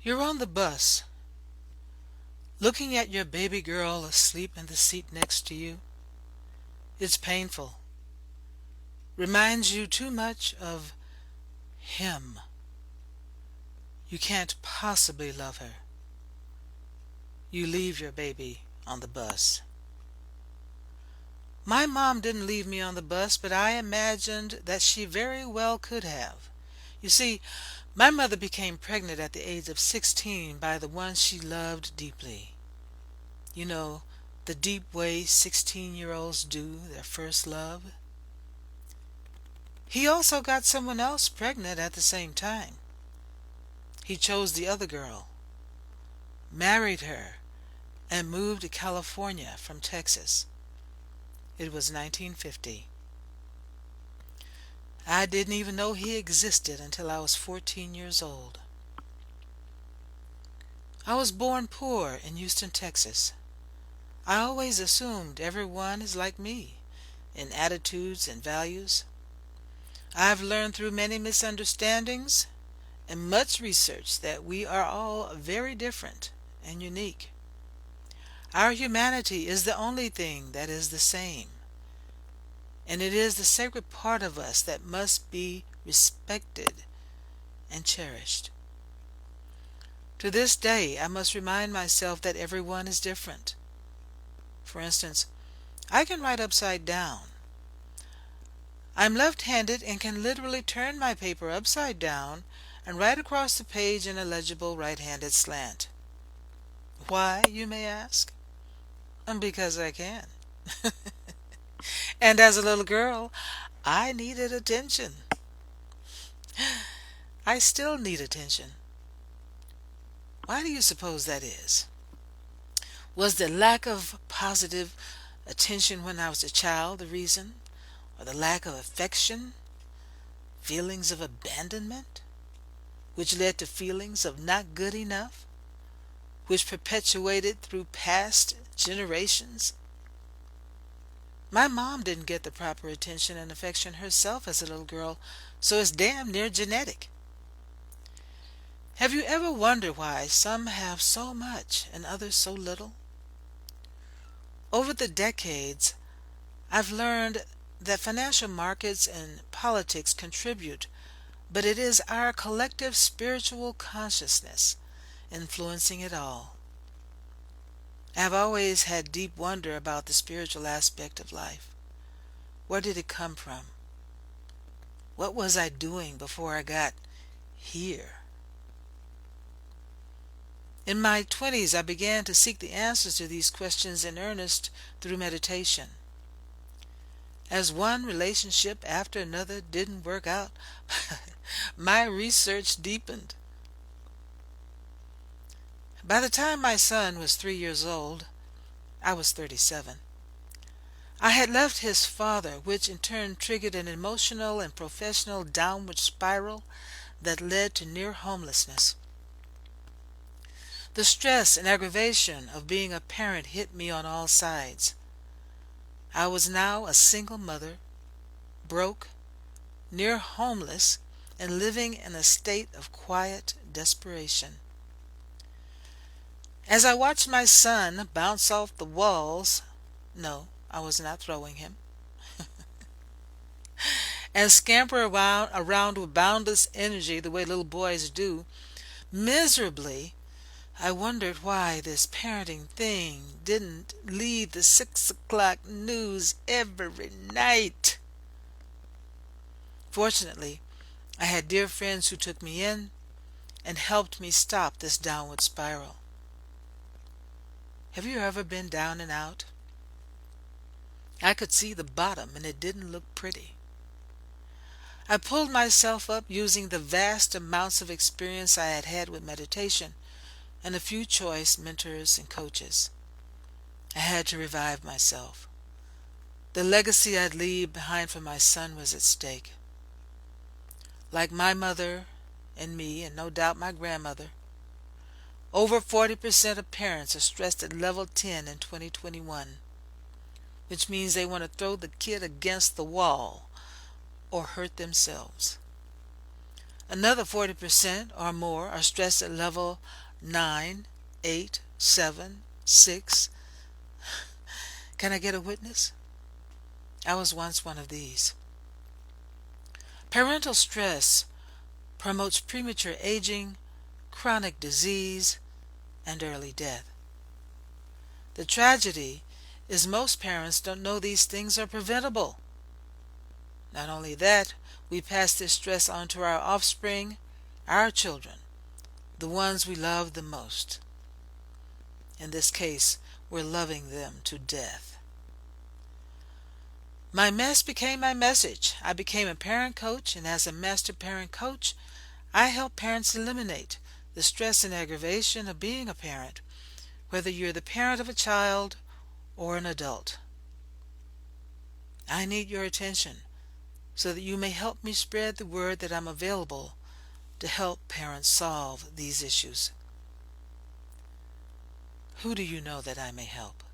You're on the bus, looking at your baby girl asleep in the seat next to you. It's painful. Reminds you too much of him. You can't possibly love her. You leave your baby on the bus. My mom didn't leave me on the bus, but I imagined that she very well could have. You see, my mother became pregnant at the age of 16 by the one she loved deeply. You know, the deep way 16-year-olds do their first love. He also got someone else pregnant at the same time. He chose the other girl, married her, and moved to California from Texas. It was 1950. I didn't even know he existed until I was 14 years old. I was born poor in Houston, Texas. I always assumed everyone is like me in attitudes and values. I've learned through many misunderstandings and much research that we are all very different and unique. Our humanity is the only thing that is the same, and it is the sacred part of us that must be respected and cherished. To this day, I must remind myself that everyone is different. For instance, I can write upside down. I'm left-handed and can literally turn my paper upside down and write across the page in a legible right-handed slant. Why, you may ask? Because I can. And as a little girl, I needed attention. I still need attention. Why do you suppose that is? Was the lack of positive attention when I was a child the reason? Or the lack of affection? Feelings of abandonment? Which led to feelings of not good enough? Which perpetuated through past generations? My mom didn't get the proper attention and affection herself as a little girl, so it's damn near genetic. Have you ever wondered why some have so much and others so little? Over the decades, I've learned that financial markets and politics contribute, but it is our collective spiritual consciousness influencing it all. I've always had deep wonder about the spiritual aspect of life. Where did it come from? What was I doing before I got here? In my 20s, I began to seek the answers to these questions in earnest through meditation. As one relationship after another didn't work out, my research deepened. By the time my son was 3 years old, I was 37. I had left his father, which in turn triggered an emotional and professional downward spiral that led to near homelessness. The stress and aggravation of being a parent hit me on all sides. I was now a single mother, broke, near homeless, and living in a state of quiet desperation. As I watched my son bounce off the walls, no, I was not throwing him, and scamper around with boundless energy the way little boys do, miserably, I wondered why this parenting thing didn't lead the 6 o'clock news every night. Fortunately, I had dear friends who took me in and helped me stop this downward spiral. Have you ever been down and out? I could see the bottom and it didn't look pretty. I pulled myself up using the vast amounts of experience I had had with meditation and a few choice mentors and coaches. I had to revive myself. The legacy I'd leave behind for my son was at stake. Like my mother and me, and no doubt my grandmother, over 40% of parents are stressed at level 10 in 2021, which means they want to throw the kid against the wall or hurt themselves. Another 40% or more are stressed at level 9, 8, 7, 6. Can I get a witness? I was once one of these. Parental stress promotes premature aging, chronic disease, and early death. The tragedy is most parents don't know these things are preventable. Not only that, we pass this stress on to our offspring, our children, the ones we love the most. In this case, we're loving them to death. My mess became my message. I became a parent coach, and as a master parent coach, I help parents eliminate the stress and aggravation of being a parent, whether you're the parent of a child or an adult. I need your attention so that you may help me spread the word that I'm available to help parents solve these issues. Who do you know that I may help?